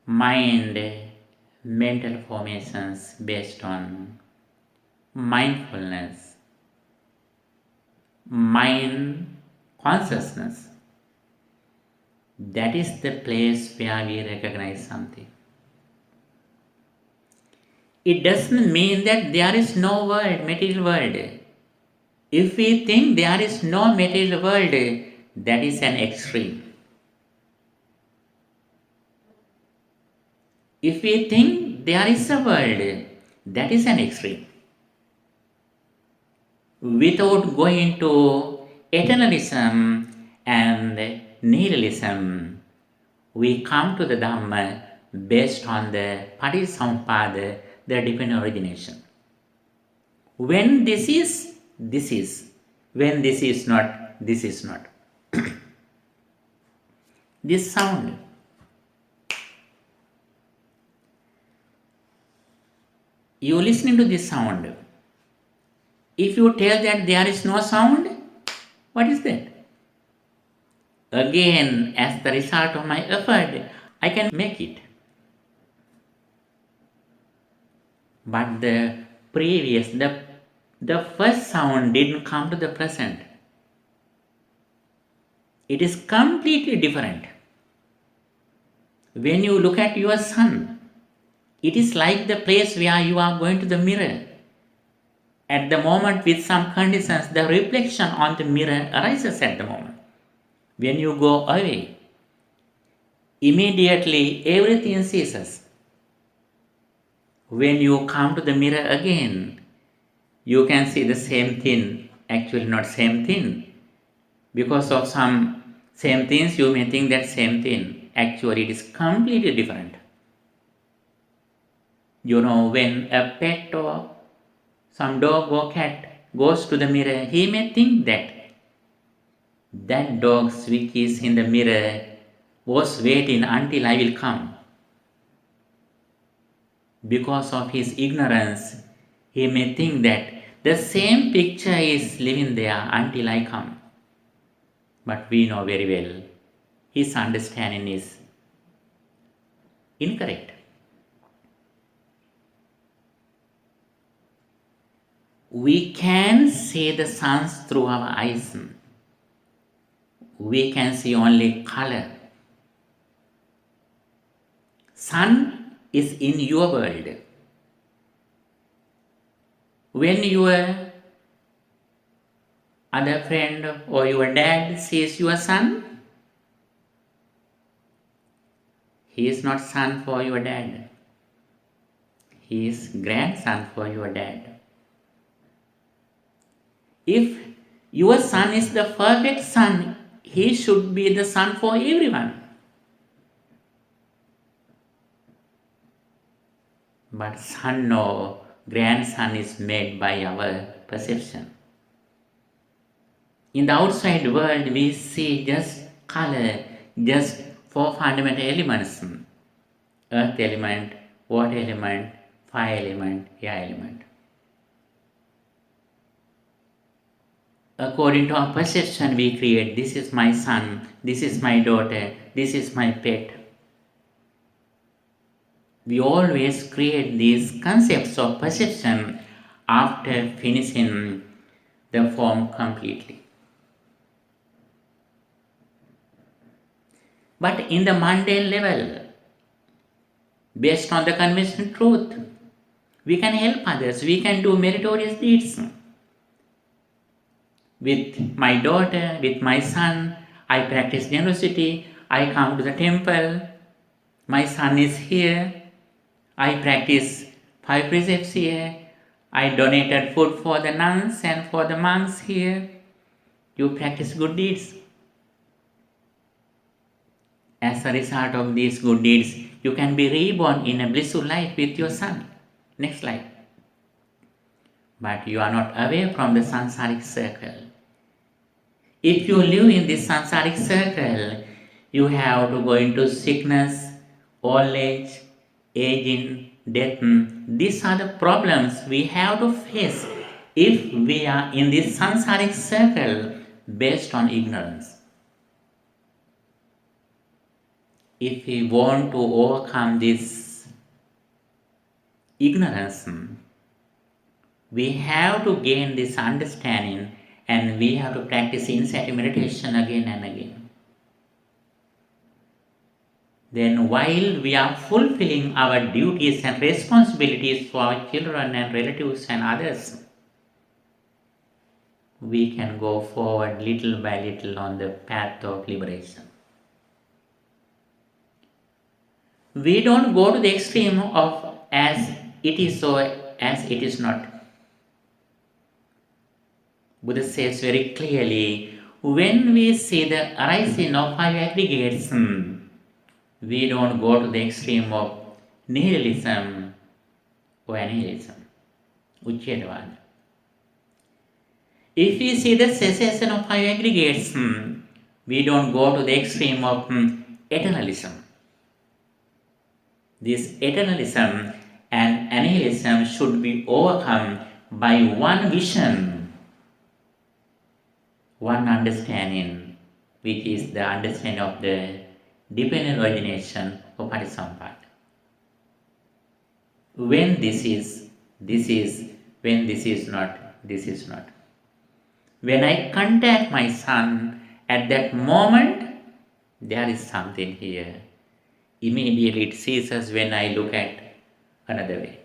Mind, mental formations based on mindfulness, mind consciousness. That is the place where we recognize something. It doesn't mean that there is no world, material world. If we think there is no material world, that is an extreme. If we think there is a world, that is an extreme. Without going to eternalism and nihilism, we come to the Dhamma based on the Paටිsamuppada, the divine origination. When this is, this is. When this is not, this is not. This sound. You listening to this sound. If you tell that there is no sound, what is that? Again, as the result of my effort, I can make it. But the previous, the first sound didn't come to the present. It is completely different. When you look at your son, it is like the place where you are going to the mirror. At the moment, with some conditions, the reflection on the mirror arises at the moment. When you go away, immediately everything ceases. When you come to the mirror again, you can see the same thing, actually not same thing. Because of some same things, you may think that same thing. Actually, it is completely different. You know, when a pet or some dog or cat goes to the mirror, he may think that that dog which is in the mirror was waiting until I will come. Because of his ignorance, he may think that the same picture is living there until I come. But we know very well, his understanding is incorrect. We can see the sun through our eyes. We can see only color. Sun is in your world. When your other friend or your dad sees your son, he is not son for your dad. He is grandson for your dad. If your son is the perfect son, he should be the son for everyone. But son or grandson is made by our perception. In the outside world, we see just color, just four fundamental elements: earth element, water element, fire element, air element. According to our perception, we create, this is my son, this is my daughter, this is my pet. We always create these concepts of perception after finishing the form completely. But in the mundane level, based on the conventional truth, we can help others, we can do meritorious deeds. With my daughter, with my son, I practice generosity, I come to the temple, my son is here, I practice 5 precepts here, I donated food for the nuns and for the monks here. You practice good deeds. As a result of these good deeds, you can be reborn in a blissful life with your son, next life. But you are not away from the samsaric circle. If you live in this samsaric circle, you have to go into sickness, old age, aging, death. These are the problems we have to face if we are in this samsaric circle based on ignorance. If we want to overcome this ignorance, we have to gain this understanding and we have to practice insight meditation again and again. Then while we are fulfilling our duties and responsibilities for our children and relatives and others, we can go forward little by little on the path of liberation. We don't go to the extreme of as it is so, as it is not. Buddha says very clearly, when we see the arising of 5 aggregates, we don't go to the extreme of nihilism or annihilism, 𝒂𝐡𝐾. If we see the cessation of 5 aggregates, we don't go to the extreme of eternalism. This eternalism and annihilism should be overcome by one vision, one understanding, which is the understanding of the dependent origination of Paටිsamppāda. When this is, when this is not, this is not. When I contact my son, at that moment, there is something here. Immediately it ceases when I look at another way.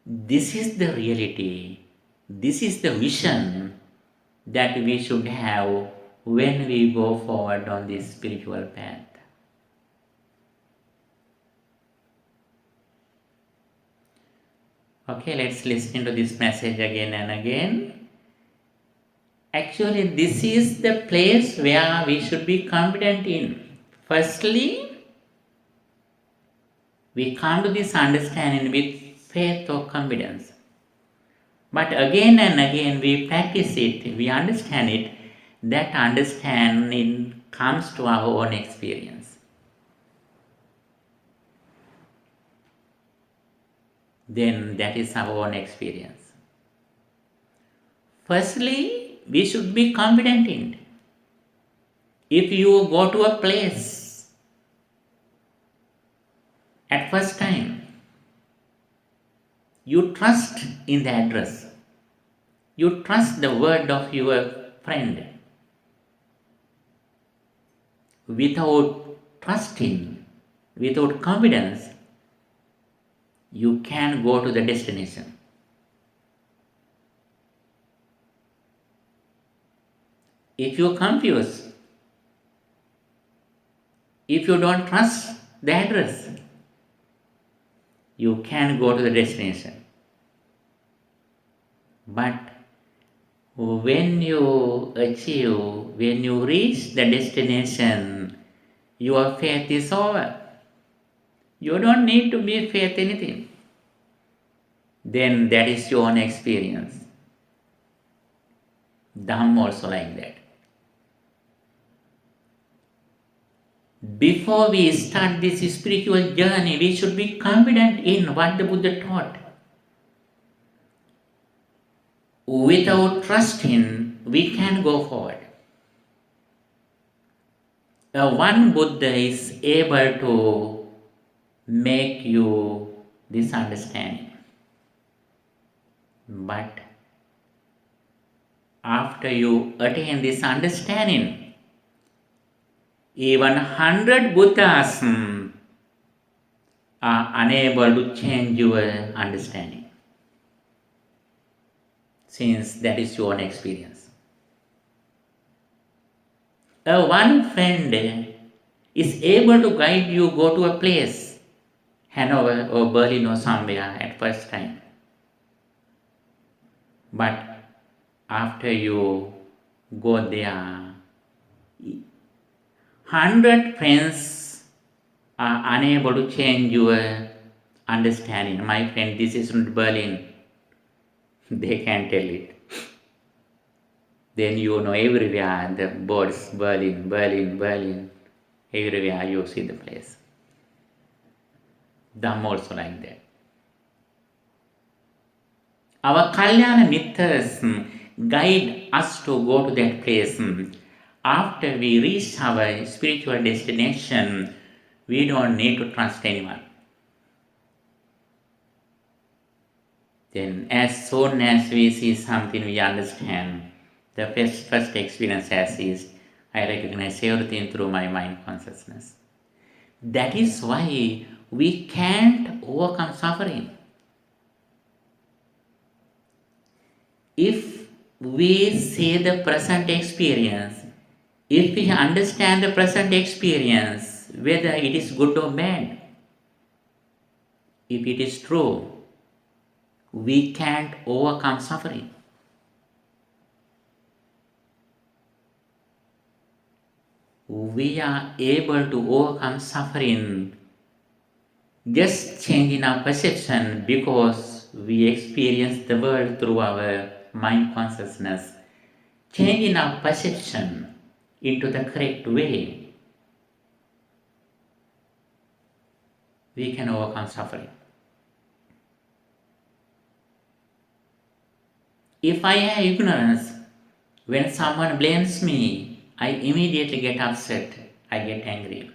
This is the reality. This is the vision that we should have when we go forward on this spiritual path. Okay, let's listen to this message again and again. Actually, this is the place where we should be confident in. Firstly, we come to this understanding with faith or confidence. But again and again we practice it, we understand it. That understanding comes to our own experience. Then that is our own experience. Firstly, we should be confident in it. If you go to a place at first time, you trust in the address. You trust the word of your friend. Without trusting, without confidence, you can go to the destination. If you are confused, if you don't trust the address, you can go to the destination. But when you achieve, when you reach the destination, your faith is over. You don't need to be faith anything. Then that is your own experience. Dhamma also like that. Before we start this spiritual journey, we should be confident in what the Buddha taught. Without trusting, we can go forward. One Buddha is able to make you this understanding. But after you attain this understanding, even 100 Buddhas are unable to change your understanding, since that is your own experience. One friend is able to guide you go to a place, Hanover or Berlin or somewhere at first time. But after you go there, 100 friends are unable to change your understanding. My friend, this is not Berlin. They can tell it. Then you know everywhere the boards, Berlin, Berlin, Berlin. Everywhere you see the place. Dhamma also like that. Our Kalyana Mithras guide us to go to that place. After we reach our spiritual destination, we don't need to trust anyone. Then as soon as we see something we understand, the first experience as is, I recognize everything through my mind consciousness. That is why we can't overcome suffering. If we see the present experience, if we understand the present experience, whether it is good or bad, if it is true, we can't overcome suffering. We are able to overcome suffering just changing our perception, because we experience the world through our mind consciousness. Changing our perception into the correct way, we can overcome suffering. If I have ignorance, when someone blames me, I immediately get upset, I get angry.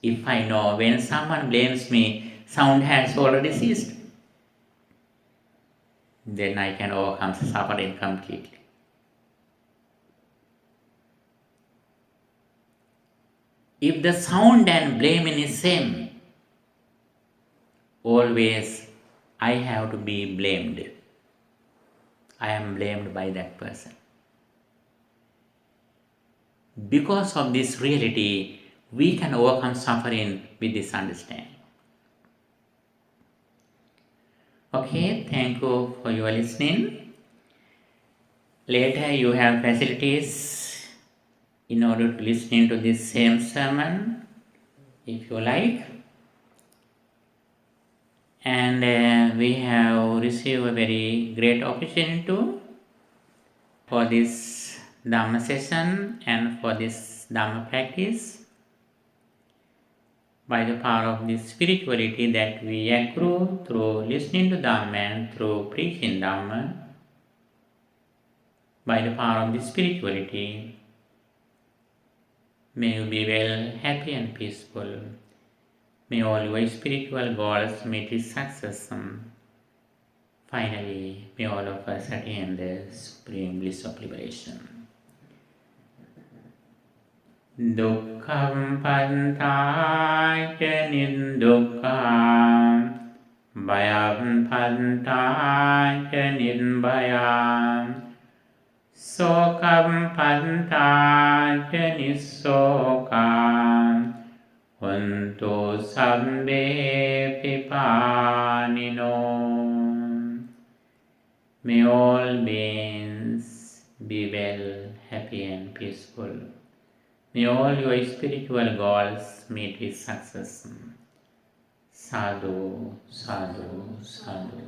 If I know when someone blames me, sound has already ceased, then I can overcome suffering completely. If the sound and blaming is same, always I have to be blamed. I am blamed by that person. Because of this reality, we can overcome suffering with this understanding. Okay, thank you for your listening. Later you have facilities in order to listen to this same sermon, if you like. And we have received a very great opportunity for this Dhamma session and for this Dhamma practice. By the power of this spirituality that we accrue through listening to Dhamma and through preaching Dhamma, by the power of this spirituality, may you be well, happy and peaceful. May all your spiritual goals meet its success. Finally, may all of us attain the supreme bliss of liberation. Dukkham pantāya nirdukkhaṃ, bhayam pantāya nirbhayam, sokam pantāya nisokam, Huntu sabbe pipanino. May all beings be well, happy and peaceful. May all your spiritual goals meet with success. Sadhu, sadhu, sadhu.